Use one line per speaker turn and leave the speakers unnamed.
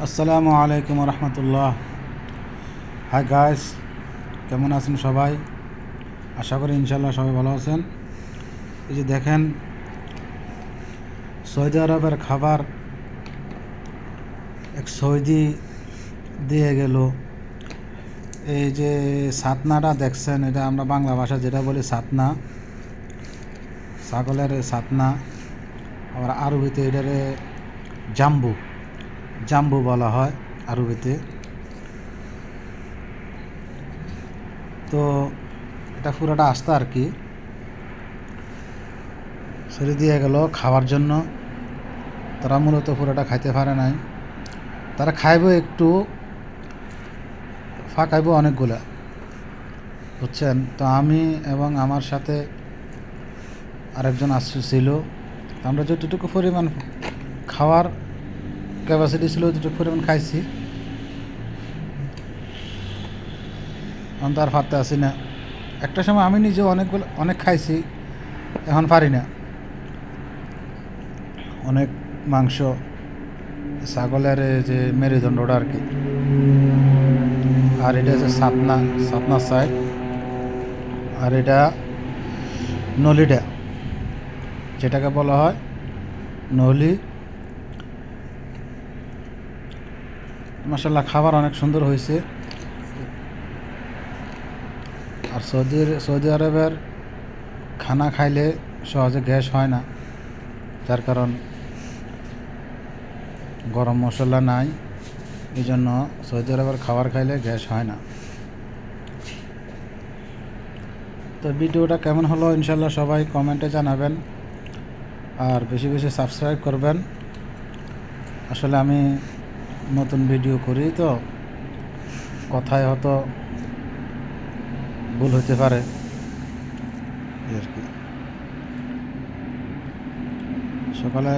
আসসালামু আলাইকুম রহমতুল্লাহ। Hi guys, কেমন আছেন সবাই? আশা করি ইনশাল্লাহ সবাই ভালো আছেন। এই যে দেখেন, সৌদি আরবের খাবার এক সৌদি দিয়ে গেল। এই যে সাতনাটা দেখছেন, এটা আমরা বাংলা ভাষা যেটা বলি সাতনা, ছাগলের সাতনা। আবার আরবিতে এটারে জাম্বু জাম্বু বলা হয় আরবিতে। তো এটা পুরোটা আস্তে আর কি ছেড়ে দিয়ে গেল খাওয়ার জন্য। তারা মূলত পুরোটা খাইতে পারে নাই, তারা খাইব একটু, ফাঁকাইব অনেকগুলা, বুঝছেন? তো আমি এবং আমার সাথে আরেকজন আসছিল, আমরা যতটুকু পরিমাণ খাওয়ার ক্যাপাসিটি ছিল যতটুকু পরিমাণ খাইছি। আমি তো আর পারতে আসি না। একটা সময় আমি নিজে অনেক খাইছি, এখন পারি না। অনেক মাংস, ছাগলের যে মেরুদণ্ডটা আর কি। আর এটা হচ্ছে সাতনা সাইড, আর এটা নলিটা, যেটাকে বলা হয় নলি। মাশাআল্লাহ খাবার অনেক সুন্দর হয়েছে। আর সৌদি আরবের খানা খাইলে সহজে গ্যাস হয় না, যার কারণ গরম মশলা নাই, এই জন্য সৌদি আরবের খাবার খাইলে গ্যাস হয় না। তো ভিডিওটা কেমন হলো ইনশাল্লাহ সবাই কমেন্টে জানাবেন, আর বেশি বেশি সাবস্ক্রাইব করবেন। আসলে আমি নতুন ভিডিও করি, তো কথায় হয়তো ভুল হতে পারে আর কি। সকালে